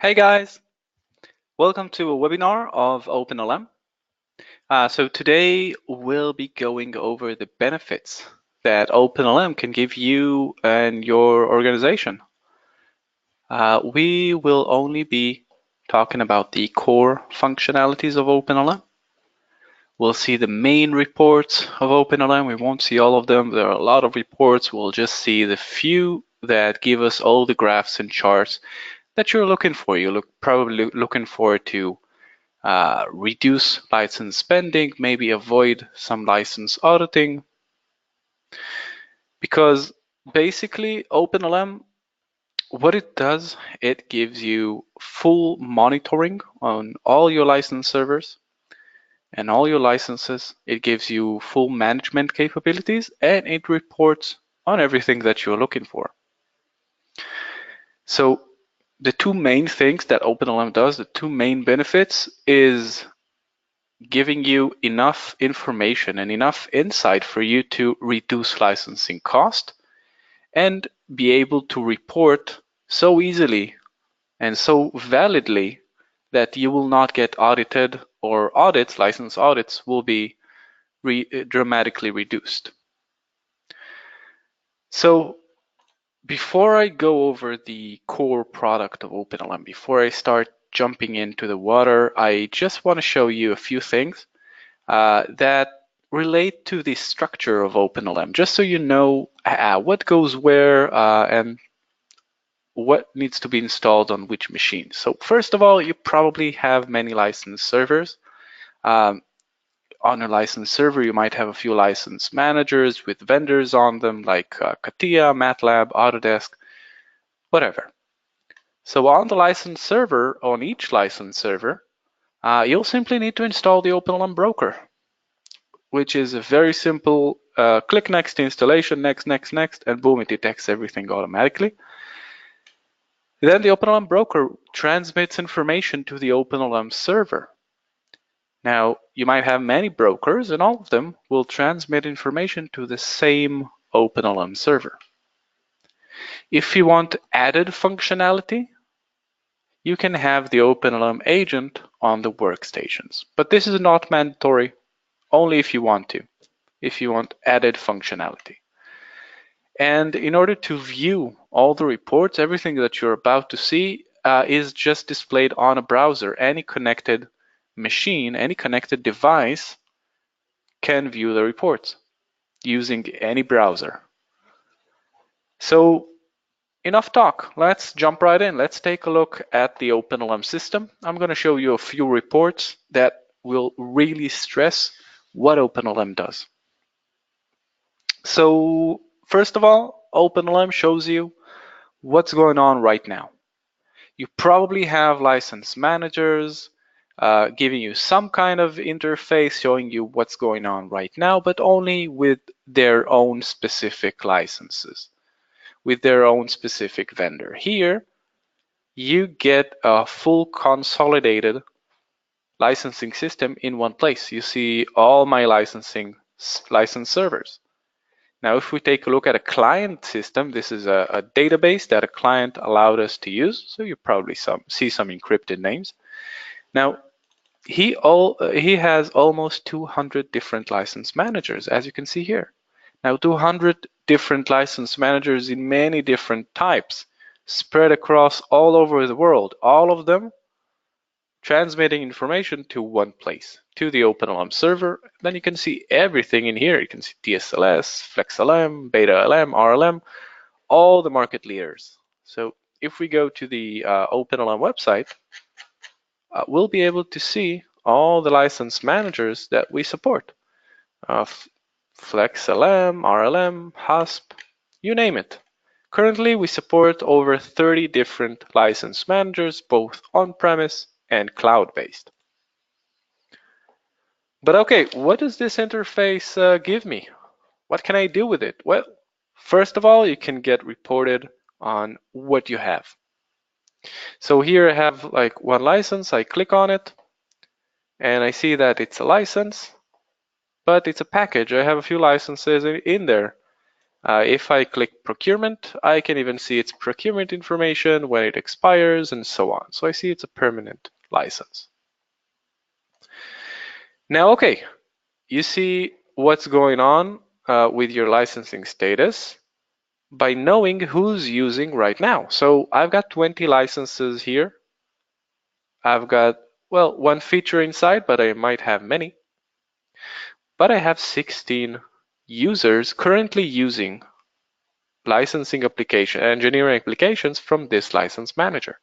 Hey guys, welcome to a webinar of OpenLM. So today we'll be going over the benefits that OpenLM can give you and your organization. We will only be talking about the core functionalities of OpenLM. We'll see the main reports of OpenLM. We won't see all of them. There are a lot of reports. We'll just see the few that give us all the graphs and charts that you're looking for. You're probably looking for to reduce license spending, maybe avoid some license auditing. Because basically OpenLM, what it does, it gives you full monitoring on all your license servers and all your licenses. It gives you full management capabilities and it reports on everything that you're looking for. So the two main things that OpenLM does, the two main benefits, is giving you enough information and enough insight for you to reduce licensing cost and be able to report so easily and so validly that you will not get audited, or license audits will be dramatically reduced. So before I go over the core product of OpenLM, before I start jumping into the water, I just want to show you a few things that relate to the structure of OpenLM, just so you know what goes where and what needs to be installed on which machine. So first of all, you probably have many license servers. On a license server, you might have a few license managers with vendors on them like CATIA, MATLAB, Autodesk, whatever. So on the license server, on each license server, you'll simply need to install the OpenLM broker, which is a very simple click next to installation, next, and boom, it detects everything automatically. Then the OpenLM broker transmits information to the OpenLM server. Now, you might have many brokers and all of them will transmit information to the same OpenLM server. If you want added functionality, you can have the OpenLM agent on the workstations, but this is not mandatory, only if you want to, if you want added functionality. And in order to view all the reports, everything that you're about to see is just displayed on a browser. Any connected machine, any connected device can view the reports using any browser. So enough talk, let's jump right in. Let's take a look at the OpenLM system. I'm going to show you a few reports that will really stress what OpenLM does. So first of all, OpenLM shows you what's going on right now. You probably have license managers giving you some kind of interface showing you what's going on right now, but only with their own specific licenses, with their own specific vendor. Here, you get a full consolidated licensing system in one place. You see all my license servers. Now, if we take a look at a client system, this is a database that a client allowed us to use. So you probably see some encrypted names. Now, he has almost 200 different license managers, as you can see here. Now, 200 different license managers in many different types, spread across all over the world, all of them transmitting information to one place, to the OpenLM server. Then you can see everything in here. You can see TSLS, FlexLM, BetaLM, RLM, all the market leaders. So if we go to the OpenLM website, we'll be able to see all the license managers that we support. FlexLM, RLM, HASP, you name it. Currently, we support over 30 different license managers, both on-premise and cloud-based. But okay, what does this interface give me? What can I do with it? Well, first of all, you can get reported on what you have. So here I have like one license, I click on it, and I see that it's a license, but it's a package. I have a few licenses in there. If I click procurement, I can even see its procurement information, when it expires, and so on. So I see it's a permanent license. Now, okay, you see what's going on with your licensing status by knowing who's using right now. So I've got 20 licenses here. I've got, well, one feature inside, but I might have many. But I have 16 users currently using licensing application, engineering applications from this license manager.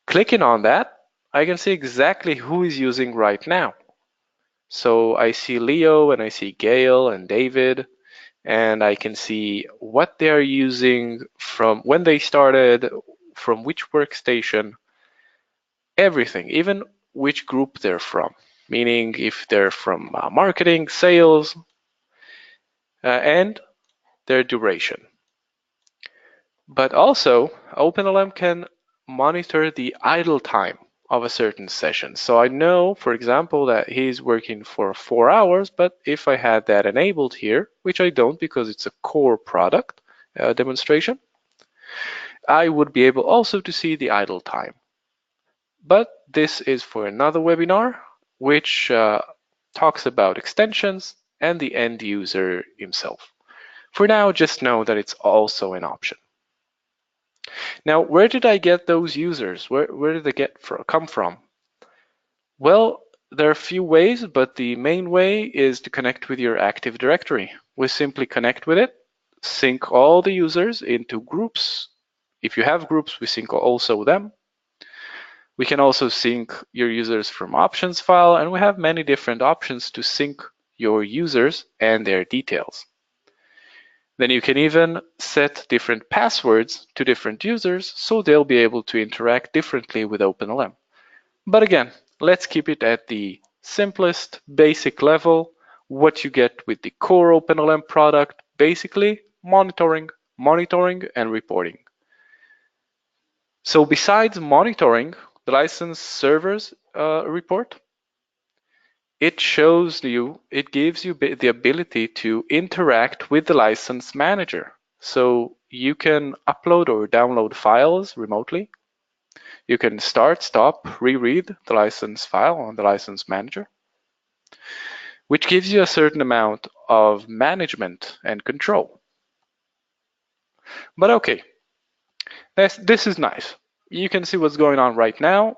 Clicking on that, I can see exactly who is using right now. So I see Leo and I see Gail and David, and I can see what they're using from when they started, from which workstation, everything, even which group they're from, meaning if they're from marketing, sales, and their duration. But also, OpenLM can monitor the idle time of a certain session. So I know, for example, that he's working for 4 hours, but if I had that enabled here, which I don't because it's a core product demonstration, I would be able also to see the idle time. But this is for another webinar, which talks about extensions and the end user himself. For now, just know that it's also an option. Now, where did I get those users? Where did they come from? Well, there are a few ways, but the main way is to connect with your Active Directory. We simply connect with it, sync all the users into groups. If you have groups, we sync also them. We can also sync your users from options file, and we have many different options to sync your users and their details. Then you can even set different passwords to different users so they'll be able to interact differently with OpenLM. But again, let's keep it at the simplest basic level. What you get with the core OpenLM product, basically monitoring and reporting. So besides monitoring the license servers report, it gives you the ability to interact with the license manager. So you can upload or download files remotely. You can start, stop, reread the license file on the license manager, which gives you a certain amount of management and control. But okay, this is nice. You can see what's going on right now,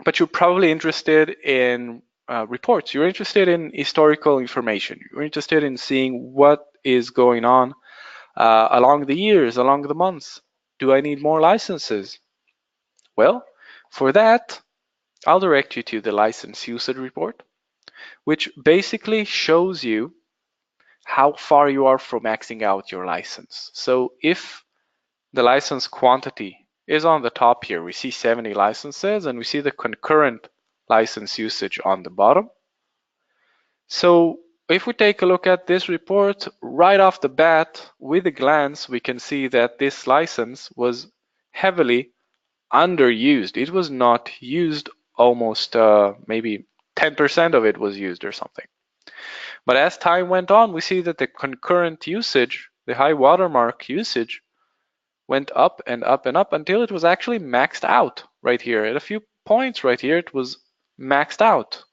but you're probably interested in reports. You're interested in historical information. You're interested in seeing what is going on along the years, along the months. Do I need more licenses? Well, for that, I'll direct you to the license usage report, which basically shows you how far you are from maxing out your license. So if the license quantity is on the top here, we see 70 licenses and we see the concurrent license usage on the bottom. So if we take a look at this report right off the bat, with a glance, we can see that this license was heavily underused. It was not used, almost maybe 10% of it was used or something. But as time went on, we see that the concurrent usage, the high watermark usage, went up and up and up until it was actually maxed out right here. At a few points right here, it was maxed out.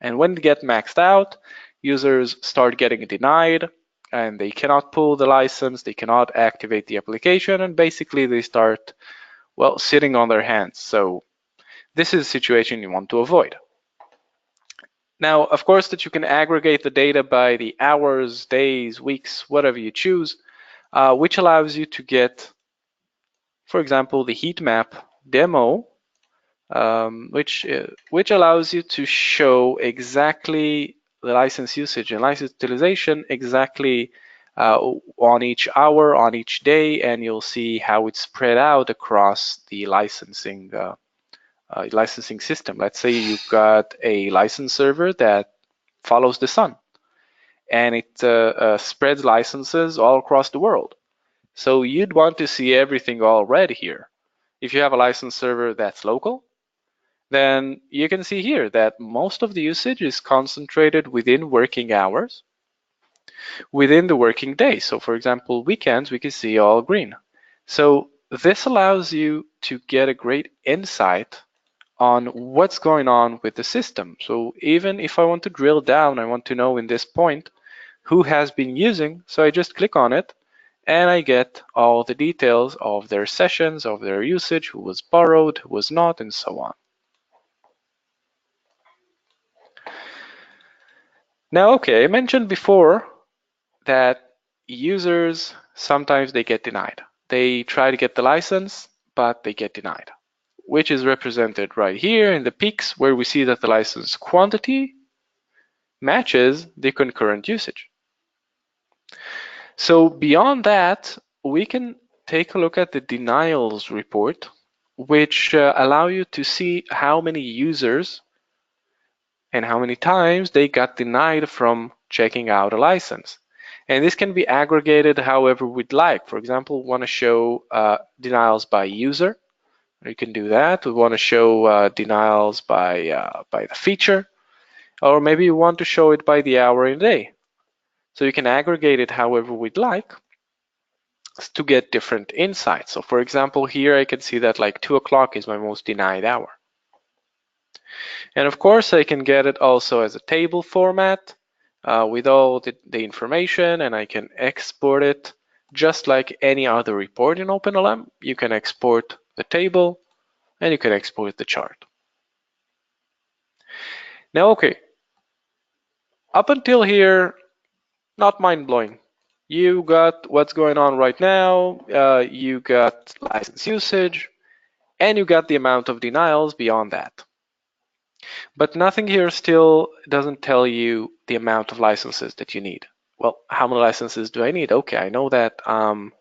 And when it gets maxed out, users start getting denied and they cannot pull the license, they cannot activate the application, and basically they start, well, sitting on their hands. So this is a situation you want to avoid. Now, of course, that you can aggregate the data by the hours, days, weeks, whatever you choose, which allows you to get, for example, the heat map demo, which allows you to show exactly the license usage and license utilization exactly on each hour, on each day, and you'll see how it's spread out across the licensing system. Let's say you've got a license server that follows the sun, and it spreads licenses all across the world. So you'd want to see everything all red here. If you have a license server that's local, then you can see here that most of the usage is concentrated within working hours. within the working day. So for example, weekends, we can see all green. So this allows you to get a great insight on what's going on with the system. So even if I want to drill down, I want to know in this point who has been using. So I just click on it and I get all the details of their sessions, of their usage, who was borrowed, who was not, and so on. Now, okay, I mentioned before that users sometimes they get denied. They try to get the license, but they get denied, which is represented right here in the peaks where we see that the license quantity matches the concurrent usage. So beyond that, we can take a look at the denials report, which allow you to see how many users and how many times they got denied from checking out a license. And this can be aggregated however we'd like. For example, we want to show denials by user. You can do that. We want to show denials by the feature, or maybe you want to show it by the hour and day. So you can aggregate it however we'd like to get different insights. So for example, here I can see that like 2 o'clock is my most denied hour. And of course, I can get it also as a table format with all the information, and I can export it just like any other report in OpenLM. You can export the table and you can export the chart. Now, okay, up until here, not mind-blowing. You got what's going on right now, you got license usage, and you got the amount of denials beyond that. But nothing here still doesn't tell you the amount of licenses that you need. Well, how many licenses do I need? Okay, I know that I'm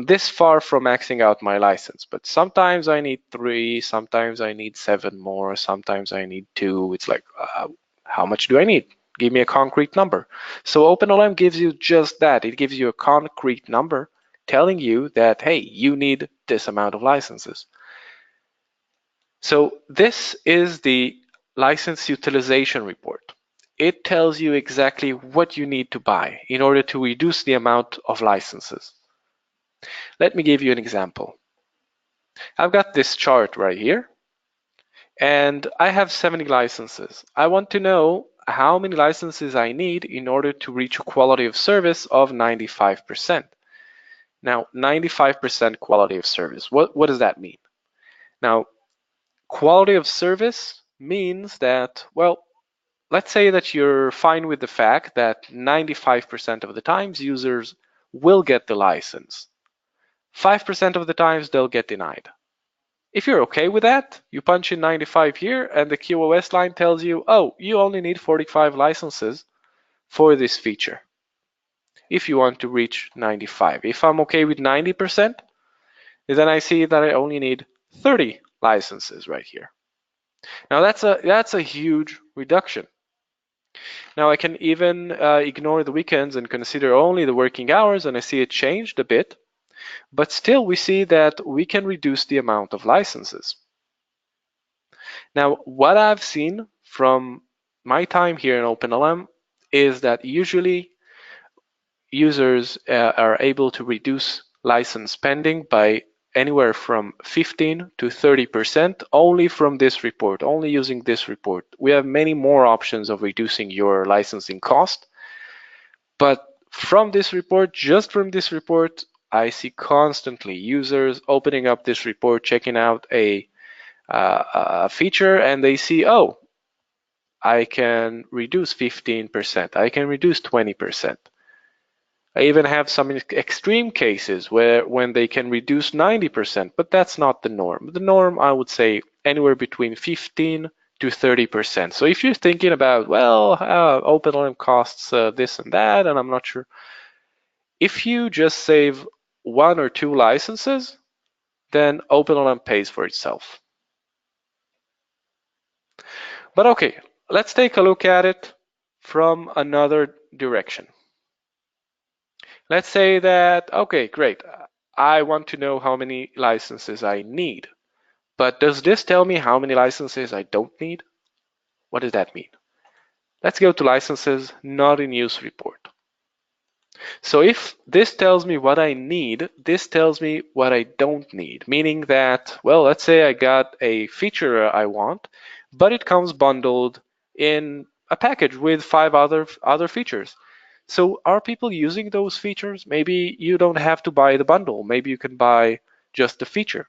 this far from maxing out my license, but sometimes I need 3, sometimes I need 7 more, sometimes I need 2. It's like, how much do I need? Give me a concrete number. So OpenLM gives you just that. It gives you a concrete number telling you that, hey, you need this amount of licenses. So this is the license utilization report. It tells you exactly what you need to buy in order to reduce the amount of licenses. Let me give you an example. I've got this chart right here, and I have 70 licenses. I want to know how many licenses I need in order to reach a quality of service of 95%. Now, 95% quality of service, what does that mean? Now, quality of service means that, well, let's say that you're fine with the fact that 95% of the times users will get the license. 5% of the times they'll get denied. If you're okay with that, you punch in 95 here and the QoS line tells you, oh, you only need 45 licenses for this feature if you want to reach 95. If I'm okay with 90%, then I see that I only need 30 licenses right here. Now that's a huge reduction. Now I can even ignore the weekends and consider only the working hours, and I see it changed a bit, but still we see that we can reduce the amount of licenses. Now, what I've seen from my time here in OpenLM is that usually users are able to reduce license spending by anywhere from 15 to 30% only from this report, only using this report. We have many more options of reducing your licensing cost, but from this report, just from this report, I see constantly users opening up this report, checking out a feature, and they see, oh, I can reduce 15%, I can reduce 20%. I even have some extreme cases where when they can reduce 90%, but that's not the norm. The norm, I would say, anywhere between 15 to 30%. So if you're thinking about, well, OpenLM costs this and that, and I'm not sure, if you just save 1 or 2 licenses, then OpenLM pays for itself. But okay, let's take a look at it from another direction. Let's say that, okay, great. I want to know how many licenses I need. But does this tell me how many licenses I don't need? What does that mean? Let's go to licenses not in use report. So if this tells me what I need, this tells me what I don't need, meaning that, well, let's say I got a feature I want, but it comes bundled in a package with 5 other features. So are people using those features? Maybe you don't have to buy the bundle. Maybe you can buy just the feature.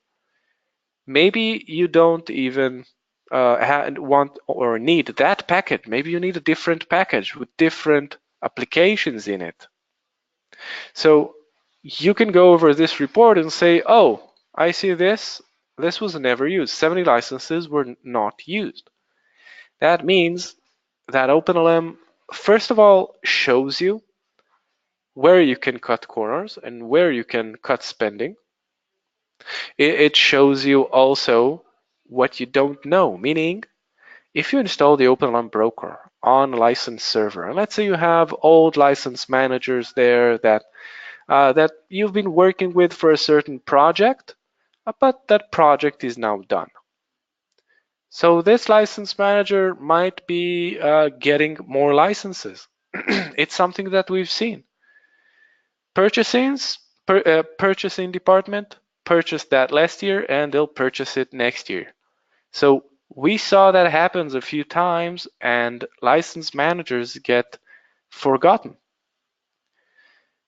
Maybe you don't even want or need that package. Maybe you need a different package with different applications in it. So you can go over this report and say, oh, I see this. This was never used. 70 licenses were not used. That means that OpenLM, first of all, shows you where you can cut corners and where you can cut spending. It shows you also what you don't know, meaning if you install the OpenLM broker on a license server, and let's say you have old license managers there that you've been working with for a certain project, but that project is now done. So this license manager might be getting more licenses. It's something that we've seen. Purchasing department purchased that last year and they'll purchase it next year. So we saw that happens a few times and license managers get forgotten.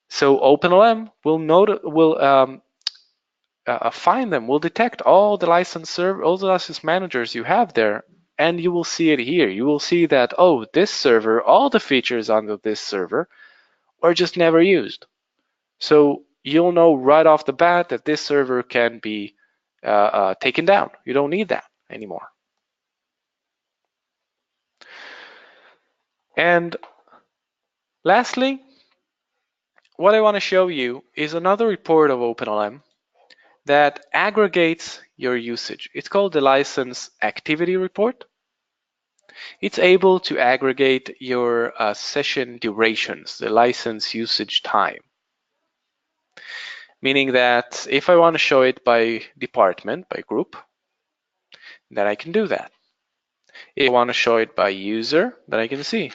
So OpenLM will find them, will detect all the all the license managers you have there, and you will see it here. You will see that, oh, this server, all the features under this server are just never used. So you'll know right off the bat that this server can be taken down. You don't need that anymore. And lastly, what I want to show you is another report of OpenLM that aggregates your usage. It's called the License Activity Report. It's able to aggregate your session durations, the license usage time. Meaning that if I want to show it by department, by group, then I can do that. If I want to show it by user, then I can see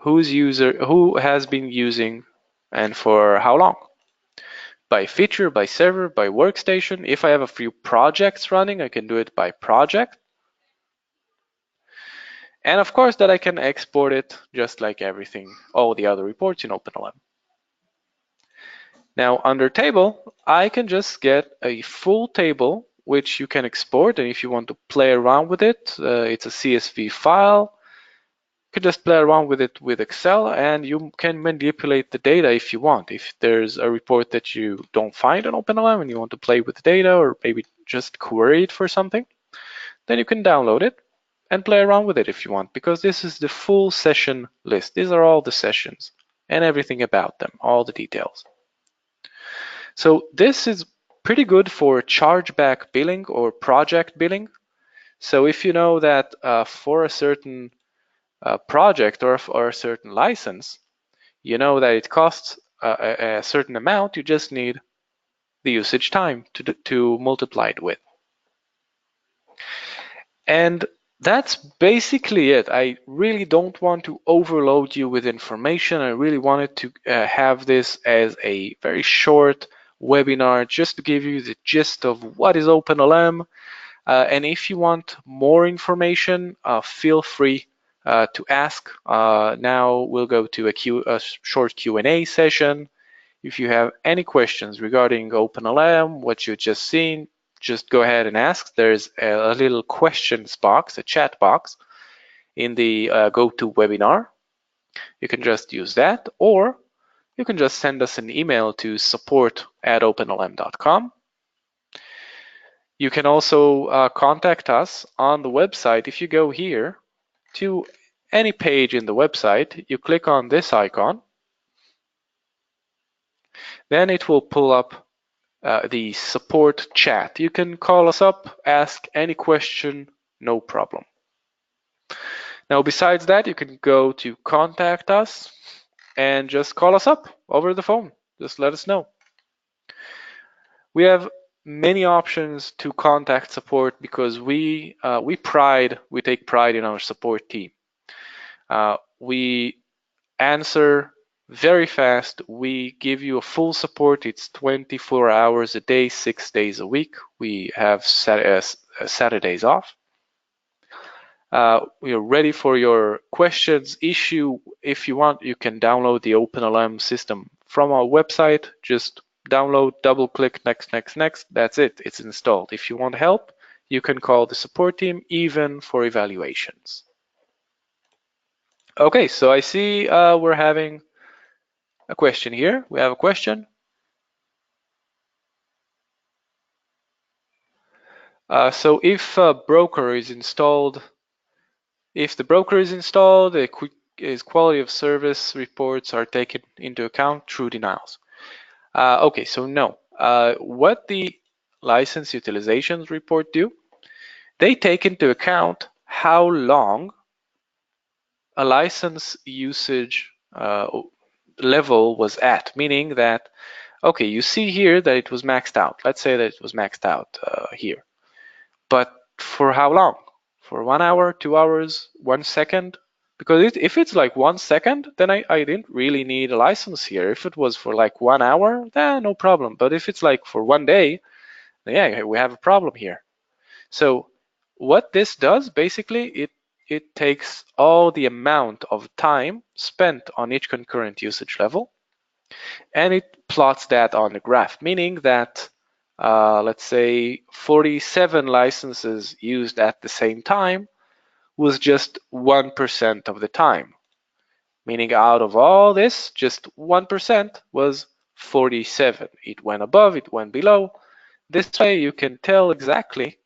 who has been using and for how long. By feature, by server, by workstation. If I have a few projects running, I can do it by project. And of course that I can export it just like everything, all the other reports in OpenLM. Now under table, I can just get a full table which you can export, and if you want to play around with it, it's a CSV file. You can just play around with it with Excel, and you can manipulate the data if you want. If there's a report that you don't find in OpenLM and you want to play with the data or maybe just query it for something, then you can download it and play around with it if you want, because this is the full session list. These are all the sessions and everything about them, all the details. So this is pretty good for chargeback billing or project billing. So if you know that for a certain project or a certain license, you know that it costs a certain amount, you just need the usage time to multiply it with. And that's basically it. I really don't want to overload you with information. I really wanted to have this as a very short webinar just to give you the gist of what is OpenLM. And if you want more information, feel free to ask. Now we'll go to a short Q&A session. If you have any questions regarding OpenLM, what you just seen, just go ahead and ask. There's a little questions box, a chat box in the GoToWebinar. You can just use that, or you can just send us an email to support@openlm.com. You can also contact us on the website. If you go here to any page in the website, you click on this icon, then it will pull up the support chat. You can call us up, ask any question, no problem. Now, besides that, you can go to contact us and just call us up over the phone. Just let us know. We have many options to contact support because we take pride in our support team. We answer very fast. We give you a full support. It's 24 hours a day, 6 days a week. We have Saturdays off. We are ready for your questions, issue. If you want, you can download the OpenLM system from our website. Just download, double click, next, next, next. That's it. It's installed. If you want help, you can call the support team, even for evaluations. Okay, so I see we're having a question here. We have a question. So if a broker is installed, if the broker is installed, its quality of service reports are taken into account through denials. Okay, so no. What the license utilizations report do, they take into account how long a license usage level was at, meaning that, okay, you see here that it was maxed out. Let's say that it was maxed out here. But for how long? For 1 hour, 2 hours, 1 second? Because if it's like 1 second, then I didn't really need a license here. If it was for like 1 hour, then no problem. But if it's like for 1 day, then yeah, we have a problem here. So what this does, basically, it takes all the amount of time spent on each concurrent usage level, and it plots that on the graph, meaning that let's say 47 licenses used at the same time was just 1% of the time, meaning out of all this, just 1% was 47. It went above, it went below. This way you can tell exactly,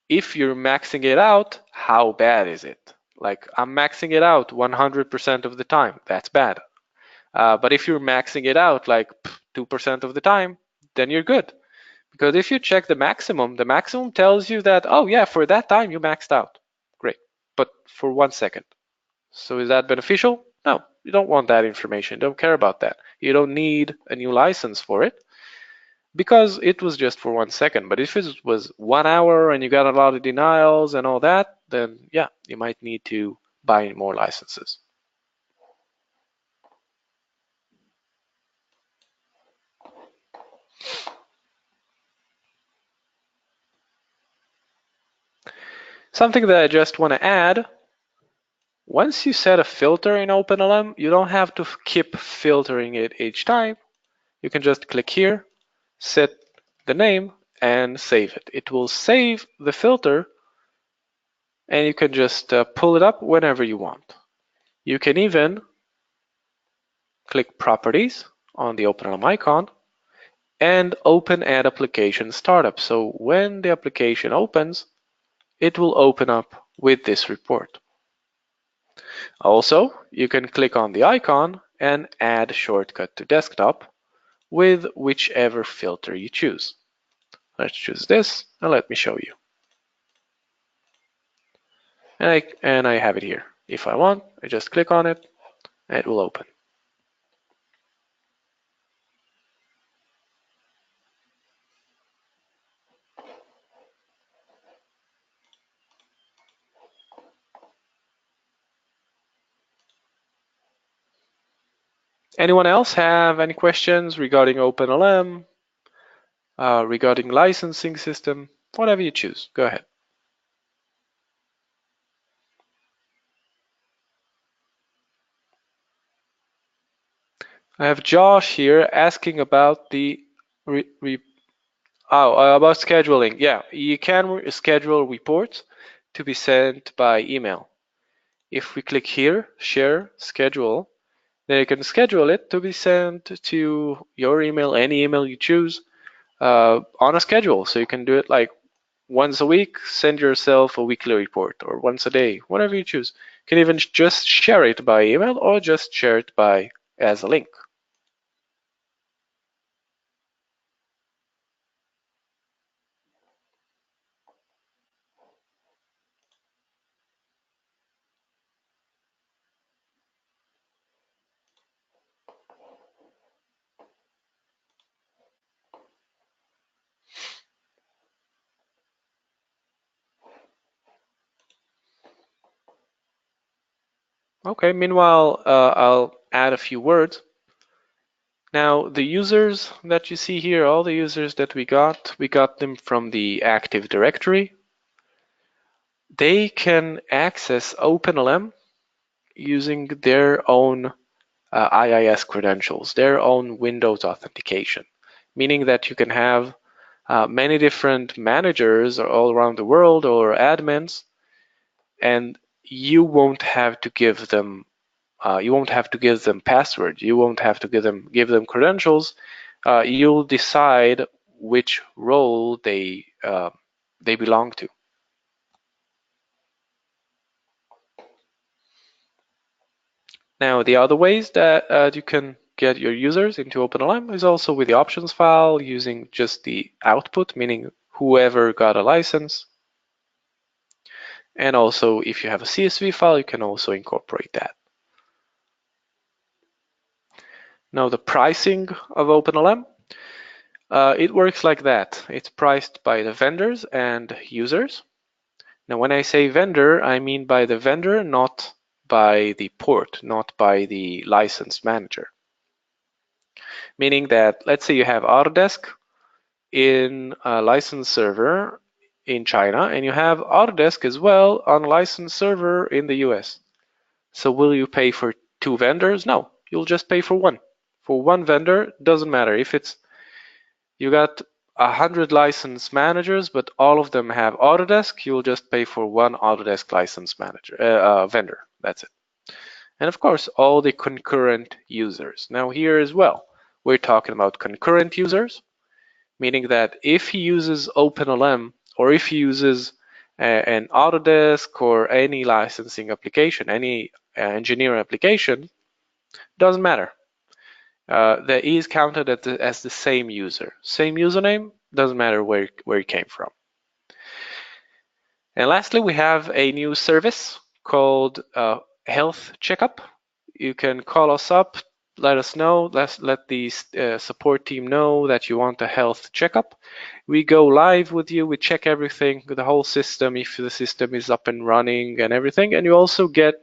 if you're maxing it out, how bad is it? Like, I'm maxing it out 100% of the time. That's bad. But if you're maxing it out like 2% of the time, then you're good. Because if you check the maximum tells you that, oh yeah, for that time you maxed out. Great. But for 1 second. So is that beneficial? No, you don't want that information. You don't care about that. You don't need a new license for it because it was just for 1 second. But if it was 1 hour and you got a lot of denials and all that, then yeah, you might need to buy more licenses. Something that I just want to add, once you set a filter in OpenLM, you don't have to keep filtering it each time. You can just click here, set the name, and save it. It will save the filter, and you can just pull it up whenever you want. You can even click Properties on the OpenLM icon and open Add Application Startup. So when the application opens, it will open up with this report. Also, you can click on the icon and add shortcut to desktop with whichever filter you choose. Let's choose this, and let me show you. And I have it here. If I want, I just click on it, and it will open. Anyone else have any questions regarding OpenLM, regarding licensing system, whatever you choose, go ahead. I have Josh here asking about the about scheduling. Yeah, you can schedule reports to be sent by email. If we click here, share, schedule, then you can schedule it to be sent to your email, any email you choose, on a schedule. So you can do it like once a week, send yourself a weekly report, or once a day, whatever you choose. You can even just share it by email or just share it as a link. Okay, meanwhile, I'll add a few words. Now, the users that you see here, all the users that we got them from the Active Directory. They can access OpenLM using their own IIS credentials, their own Windows authentication, meaning that you can have many different managers all around the world or admins, and you won't have to give them passwords. You won't have to give them credentials. You'll decide which role they belong to. Now, the other ways that you can get your users into OpenLM is also with the options file using just the output, meaning whoever got a license. And also, if you have a CSV file, you can also incorporate that. Now, the pricing of OpenLM, it works like that. It's priced by the vendors and users. Now, when I say vendor, I mean by the vendor, not by the port, not by the license manager. Meaning that, let's say you have Autodesk in a license server in China, and you have Autodesk as well on a license server in the US. So will you pay for two vendors? No, you'll just pay for one. For one vendor, doesn't matter if it's you got 100 license managers, but all of them have Autodesk, you'll just pay for one Autodesk license manager vendor. That's it. And of course, all the concurrent users. Now here as well, we're talking about concurrent users, meaning that if he uses OpenLM or if he uses an Autodesk or any licensing application, any engineering application, doesn't matter. That is counted as the same user. Same username, doesn't matter where it came from. And lastly, we have a new service called Health Checkup. You can call us up, let us know, let the support team know that you want a health checkup. We go live with you, we check everything, the whole system, if the system is up and running and everything, and you also get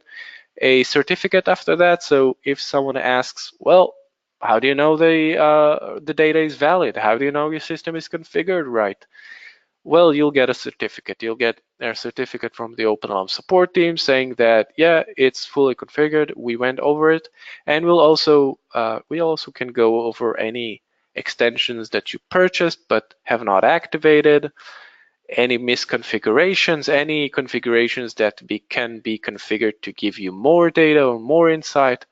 a certificate after that. So if someone asks, well, how do you know the data is valid? How do you know your system is configured right? Well, you'll get a certificate. You'll get a certificate from the OpenLM support team saying that, yeah, it's fully configured. We went over it, and we also can go over any extensions that you purchased but have not activated, any misconfigurations, any configurations that can be configured to give you more data or more insight.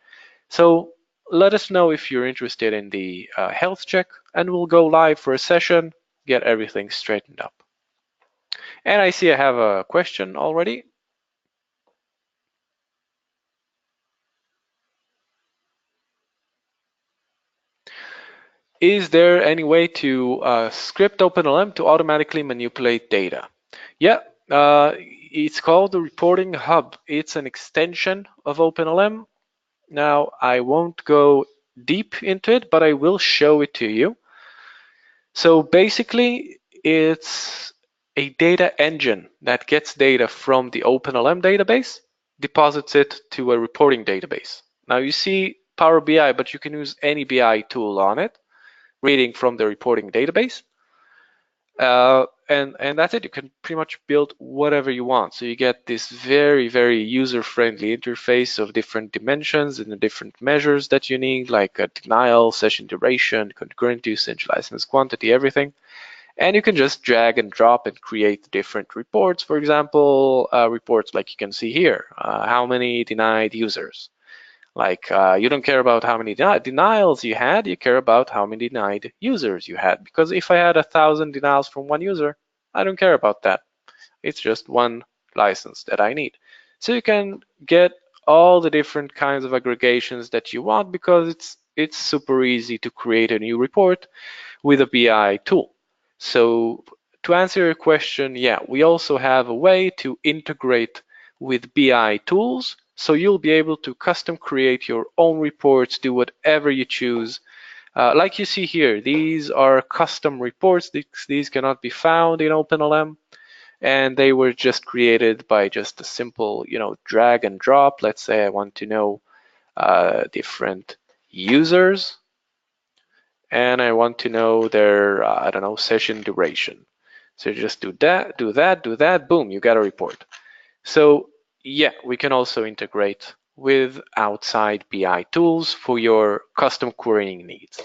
So let us know if you're interested in the health check, and we'll go live for a session, get everything straightened up. And I see I have a question already. Is there any way to script OpenLM to automatically manipulate data? Yeah, it's called the Reporting Hub. It's an extension of OpenLM. Now, I won't go deep into it, but I will show it to you. So basically, it's a data engine that gets data from the OpenLM database, deposits it to a reporting database. Now you see Power BI, but you can use any BI tool on it, reading from the reporting database. And that's it. You can pretty much build whatever you want. So you get this very, very user-friendly interface of different dimensions and the different measures that you need, like denial, session duration, concurrent usage, license quantity, everything. And you can just drag and drop and create different reports. For example, reports like you can see here, how many denied users. Like you don't care about how many denials you had, you care about how many denied users you had. Because if I had 1,000 denials from one user, I don't care about that. It's just one license that I need. So you can get all the different kinds of aggregations that you want because it's super easy to create a new report with a BI tool. So to answer your question, yeah, we also have a way to integrate with BI tools. So you'll be able to custom create your own reports, do whatever you choose. Like you see here, these are custom reports. These cannot be found in OpenLM. and they were just created by just a simple, drag and drop. Let's say I want to know different users, and I want to know their, I don't know, session duration. So you just do that, do that, do that, boom, you got a report. So yeah, we can also integrate with outside BI tools for your custom querying needs.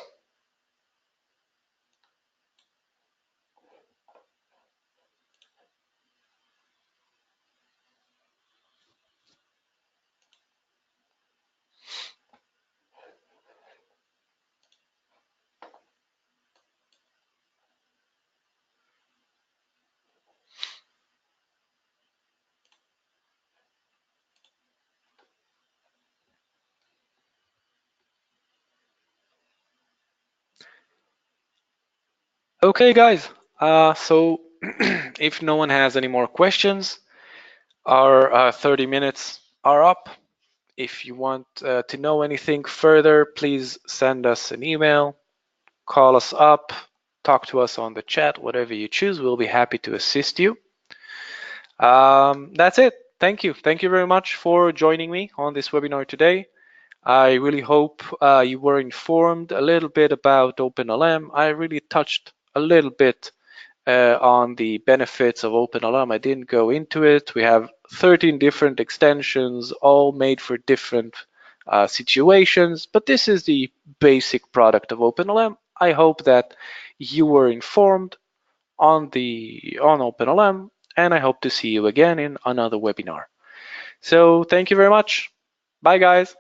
Okay, guys. So if no one has any more questions, our 30 minutes are up. If you want to know anything further, please send us an email, call us up, talk to us on the chat, whatever you choose. We'll be happy to assist you. That's it. Thank you. Thank you very much for joining me on this webinar today. I really hope you were informed a little bit about OpenLM. I really touched a little bit on the benefits of OpenLM. I didn't go into it. We have 13 different extensions, all made for different situations, but this is the basic product of OpenLM. I hope that you were informed on OpenLM, and I hope to see you again in another webinar. So thank you very much. Bye, guys.